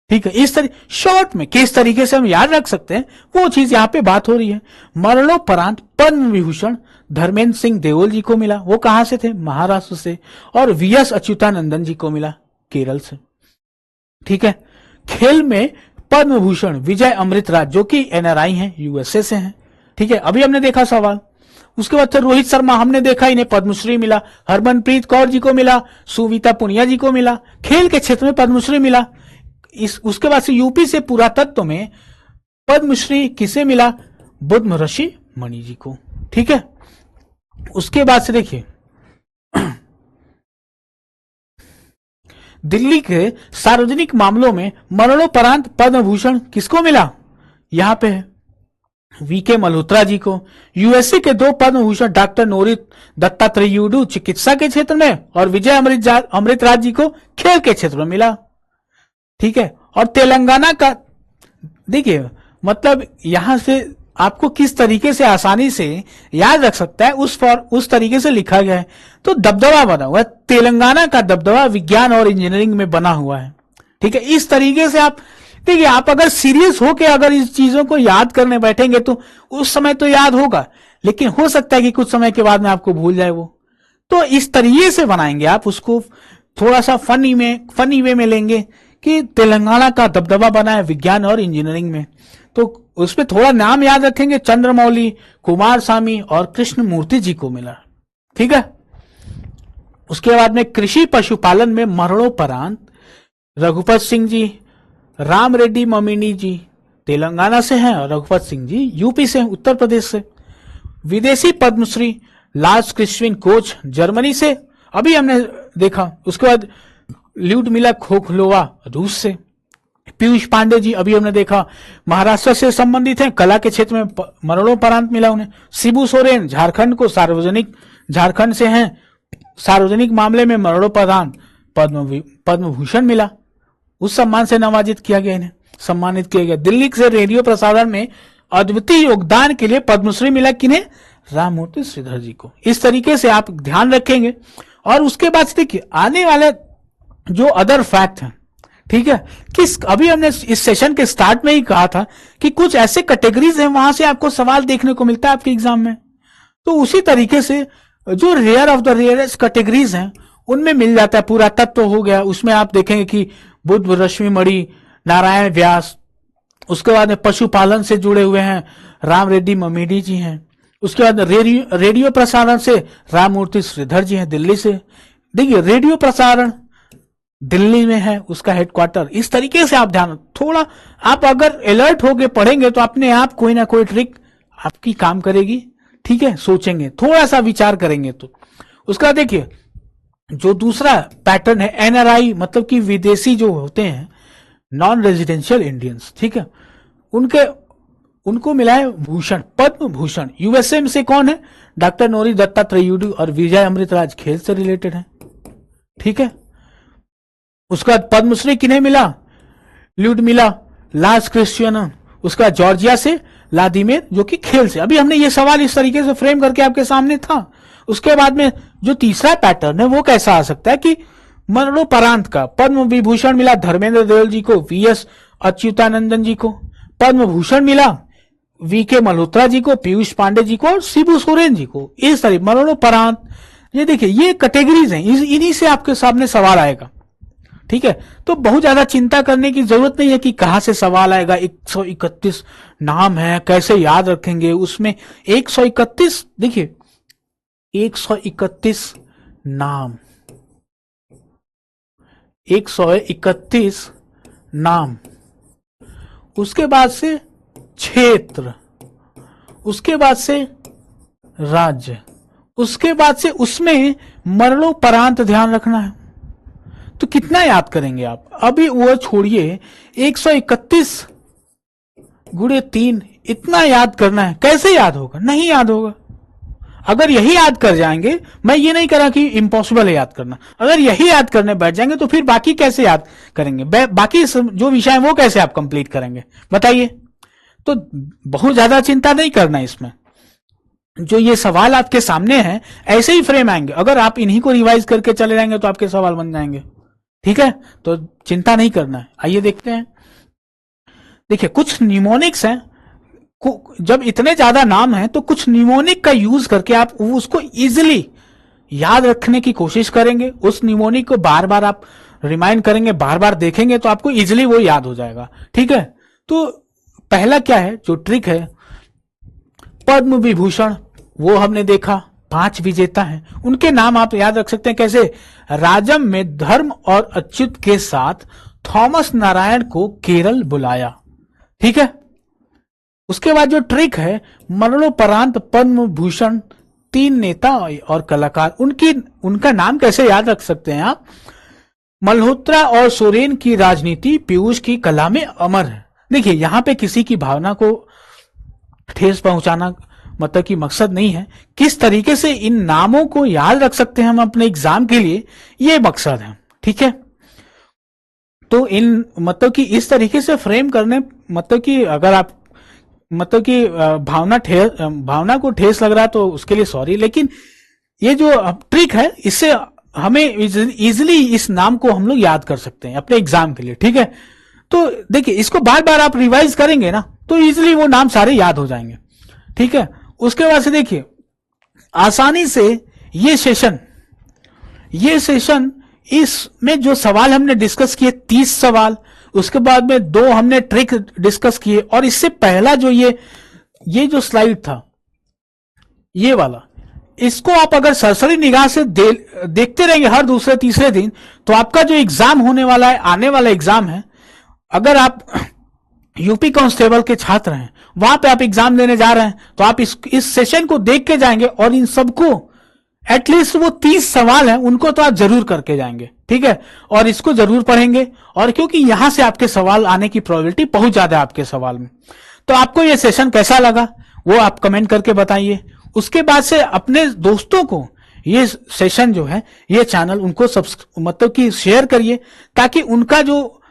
ठीक है, इस तरह शॉर्ट में किस तरीके से हम याद रख सकते हैं वो चीज यहां पे बात हो रही है। मरणोपरांत पद्म विभूषण धर्मेंद्र सिंह देओल जी को मिला, वो कहां से थे, महाराष्ट्र से। और वीएस अच्युतानंदन जी को मिला, केरल से। ठीक है, खेल में पद्म भूषण विजय अमृतराज जो कि एनआरआई हैं, यूएसए से हैं। ठीक है, अभी हमने देखा सवाल। उसके बाद रोहित शर्मा, हमने देखा इन्हें पद्मश्री मिला। हरमनप्रीत कौर जी को मिला, सुविता पुनिया जी को मिला, खेल के क्षेत्र में पद्मश्री मिला। उसके बाद से यूपी से पुरातत्व में पद्मश्री किसे मिला, बुद्ध ऋषि मणि जी को। ठीक है, उसके बाद से देखिए दिल्ली के सार्वजनिक मामलों में मरणोपरांत पद्म भूषण किसको मिला, यहां पे है वीके मल्होत्रा जी को। यूएसए के 2 पद्म भूषण डॉक्टर नोरी दत्तात्रेयूडू चिकित्सा के क्षेत्र में और विजय अमृतराज जी को खेल के क्षेत्र में मिला। ठीक है, और तेलंगाना का देखिए, मतलब यहां से आपको किस तरीके से आसानी से याद रख सकता है उस तरीके से लिखा गया है। तो दबदबा बना हुआ है, तेलंगाना का दबदबा विज्ञान और इंजीनियरिंग में बना हुआ है। ठीक है, इस तरीके से आप देखिए, आप अगर सीरियस होके अगर इस चीजों को याद करने बैठेंगे तो उस समय तो याद होगा, लेकिन हो सकता है कि कुछ समय के बाद में आपको भूल जाए वो। तो इस तरीके से बनाएंगे आप उसको, थोड़ा सा फनी वे में लेंगे कि तेलंगाना का दबदबा बना है विज्ञान और इंजीनियरिंग में। तो उसमें थोड़ा नाम याद रखेंगे, चंद्रमौली, कुमार स्वामी और कृष्ण मूर्ति जी को मिला। ठीक है, उसके बाद में कृषि पशुपालन में मरणोपरांत रघुपत सिंह जी, राम रेड्डी ममिनी जी तेलंगाना से हैं और रघुपत सिंह जी यूपी से, उत्तर प्रदेश से। विदेशी पद्मश्री लार्स क्रिस्विन कोच जर्मनी से, अभी हमने देखा। उसके बाद ल्यूडमिला खोखलोवा रूस से। पीयूष पांडे जी अभी हमने देखा महाराष्ट्र से संबंधित हैं, कला के क्षेत्र में मरणोपरांत मिला उन्हें। शिबू सोरेन झारखंड से हैं, सार्वजनिक मामले में मरणोपरांत पद्म भूषण मिला, उस सम्मान से नवाजित किया गया, इन्हें सम्मानित किया गया। दिल्ली से रेडियो प्रसारण में अद्वितीय योगदान के लिए पद्मश्री मिला किन्हें? राममूर्ति श्रीधर जी को। इस तरीके से आप ध्यान रखेंगे। और उसके बाद देखिए आने वाले जो अदर फैक्ट हैं, ठीक है, किस अभी हमने इस सेशन के स्टार्ट में ही कहा था कि कुछ ऐसे कैटेगरीज हैं वहां से आपको सवाल देखने को मिलता है आपके एग्जाम में। तो उसी तरीके से जो rare of the rarest categories हैं उनमें मिल जाता है। पुरातत्व हो गया, उसमें आप देखेंगे कि बुद्ध रश्मि मणि, नारायण व्यास। उसके बाद में पशुपालन से जुड़े हुए हैं राम रेड्डी ममिनी जी हैं। उसके बाद रेडियो प्रसारण से राममूर्ति श्रीधर जी हैं दिल्ली से। देखिए रेडियो प्रसारण दिल्ली में है उसका हेडक्वार्टर। इस तरीके से आप ध्यान, थोड़ा आप अगर अलर्ट होके पढ़ेंगे तो अपने आप कोई ना कोई ट्रिक आपकी काम करेगी। ठीक है, सोचेंगे, थोड़ा सा विचार करेंगे तो। उसका देखिए जो दूसरा पैटर्न है एनआरआई, मतलब कि विदेशी जो होते हैं, नॉन रेजिडेंशियल इंडियंस, ठीक है, उनको मिला है भूषण, पद्म भूषण। यूएसए में से कौन है? डॉक्टर नोरी दत्तात्रेयूडू और विजय अमृतराज, खेल से रिलेटेड है। ठीक है, उसका पद्मश्री किन्हें मिला? Ludmila Lars Christian. उसका जॉर्जिया से व्लादिमीर, जो कि खेल से। अभी हमने ये सवाल इस तरीके से फ्रेम करके आपके सामने था। उसके बाद में जो तीसरा पैटर्न है वो कैसा आ सकता है कि मरणोपरांत का पद्म विभूषण मिला धर्मेंद्र देवल जी को, वीएस अच्युतानंदन जी को। पद्म भूषण मिला वीके मल्होत्रा जी को, पीयूष पांडे जी को और शिबू सोरेन जी को। इस तरह मरणोपरांत, ये देखिए ये कैटेगरीज हैं, इन्हीं से आपके सामने सवाल आएगा। ठीक है, तो बहुत ज्यादा चिंता करने की जरूरत नहीं है कि कहां से सवाल आएगा। 131 नाम है, कैसे याद रखेंगे? उसमें 131, देखिए 131 नाम, 131 नाम, उसके बाद से क्षेत्र, उसके बाद से राज्य, उसके बाद से उसमें मरणोपरांत ध्यान रखना है। तो कितना याद करेंगे आप? अभी वो छोड़िए, 131 गुणे 3 इतना याद करना है। कैसे याद होगा? नहीं याद होगा। अगर यही याद कर जाएंगे, मैं ये नहीं कह रहा कि इम्पॉसिबल है याद करना, अगर यही याद करने बैठ जाएंगे तो फिर बाकी कैसे याद करेंगे? बाकी जो विषय है वो कैसे आप कंप्लीट करेंगे बताइए? तो बहुत ज्यादा चिंता नहीं करना इसमें। जो ये सवाल आपके सामने हैं ऐसे ही फ्रेम आएंगे। अगर आप इन्हीं को रिवाइज करके चले जाएंगे तो आपके सवाल बन जाएंगे। ठीक है, तो चिंता नहीं करना है। आइए देखते हैं। देखिए कुछ निमोनिक्स हैं, जब इतने ज्यादा नाम हैं तो कुछ निमोनिक का यूज करके आप उसको इजीली याद रखने की कोशिश करेंगे। उस निमोनिक को बार बार आप रिमाइंड करेंगे, बार बार देखेंगे तो आपको इजीली वो याद हो जाएगा। ठीक है, तो पहला क्या है जो ट्रिक है, पद्म विभूषण, वो हमने देखा 5 विजेता हैं। उनके नाम आप याद रख सकते हैं कैसे? राजम में धर्म और अच्युत के साथ थॉमस नारायण को केरल बुलाया। ठीक है, उसके बाद जो ट्रिक है, मरणोपरांत पद्म भूषण 3 नेता और कलाकार, उनका नाम कैसे याद रख सकते हैं आप? मल्होत्रा और सोरेन की राजनीति पीयूष की कला में अमर है। देखिए यहां पे किसी की भावना को ठेस पहुंचाना मतलब कि मकसद नहीं है। किस तरीके से इन नामों को याद रख सकते हैं हम अपने एग्जाम के लिए, ये मकसद है। ठीक है, तो इन मतलब कि इस तरीके से फ्रेम करने, मतलब कि अगर आप मतलब कि भावना को ठेस लग रहा है तो उसके लिए सॉरी, लेकिन ये जो ट्रिक है इससे हमें इजिली इस नाम को हम लोग याद कर सकते हैं अपने एग्जाम के लिए। ठीक है, तो देखिए इसको बार बार आप रिवाइज करेंगे ना तो इजिली वो नाम सारे याद हो जाएंगे। ठीक है, उसके बाद से देखिए आसानी से ये सेशन इसमें जो सवाल हमने डिस्कस किए 30 सवाल, उसके बाद में 2 हमने ट्रिक डिस्कस किए, और इससे पहला जो ये जो स्लाइड था ये वाला, इसको आप अगर सरसरी निगाह से देखते रहेंगे हर दूसरे तीसरे दिन, तो आपका जो एग्जाम होने वाला है, आने वाला एग्जाम है, अगर आप यूपी कांस्टेबल के छात्र हैं, वहां पे आप एग्जाम देने जा रहे हैं, तो आप इस सेशन को देख के जाएंगे और इन सबको एटलीस्ट वो 30 सवाल हैं उनको तो आप जरूर करके जाएंगे। ठीक है, और इसको जरूर पढ़ेंगे, और क्योंकि यहां से आपके सवाल आने की प्रोबेबिलिटी बहुत ज्यादा है आपके सवाल में। तो आपको ये सेशन कैसा लगा वो आप कमेंट करके बताइए। उसके बाद से अपने दोस्तों को ये सेशन जो है, ये चैनल उनको मतलब कि शेयर करिए, ताकि उनका जो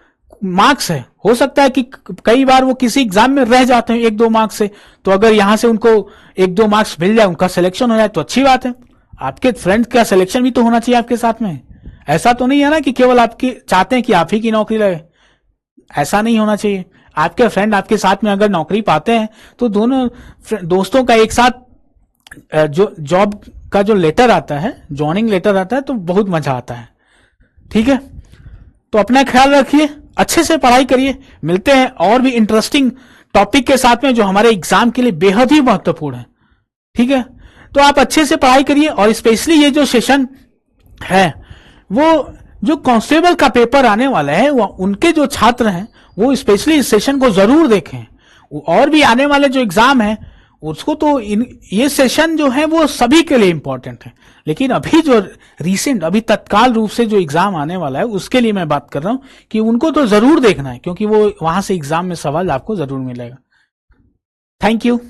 मार्क्स है, हो सकता है कि कई बार वो किसी एग्जाम में रह जाते हैं 1-2 मार्क्स से, तो अगर यहां से उनको 1-2 मार्क्स मिल जाए, उनका सिलेक्शन हो जाए तो अच्छी बात है। आपके फ्रेंड का सिलेक्शन भी तो होना चाहिए आपके साथ में। ऐसा तो नहीं है ना कि केवल आपकी चाहते हैं कि आप ही की नौकरी लगे, ऐसा नहीं होना चाहिए। आपके फ्रेंड आपके साथ में अगर नौकरी पाते हैं तो दोनों दोस्तों का एक साथ जो जॉब का जो लेटर आता है, जॉइनिंग लेटर आता है, तो बहुत मजा आता है। ठीक है, तो अपना ख्याल रखिए, अच्छे से पढ़ाई करिए। मिलते हैं और भी इंटरेस्टिंग टॉपिक के साथ में जो हमारे एग्जाम के लिए बेहद ही महत्वपूर्ण है। ठीक है, तो आप अच्छे से पढ़ाई करिए, और स्पेशली ये जो सेशन है, वो जो कांस्टेबल का पेपर आने वाला है, वो उनके जो छात्र हैं वो स्पेशली इस सेशन को जरूर देखें। और भी आने वाले जो एग्जाम है उसको तो ये सेशन जो है वो सभी के लिए इंपॉर्टेंट है, लेकिन अभी जो रिसेंट अभी तत्काल रूप से जो एग्जाम आने वाला है उसके लिए मैं बात कर रहा हूं कि उनको तो जरूर देखना है, क्योंकि वो वहां से एग्जाम में सवाल आपको जरूर मिलेगा। Thank you.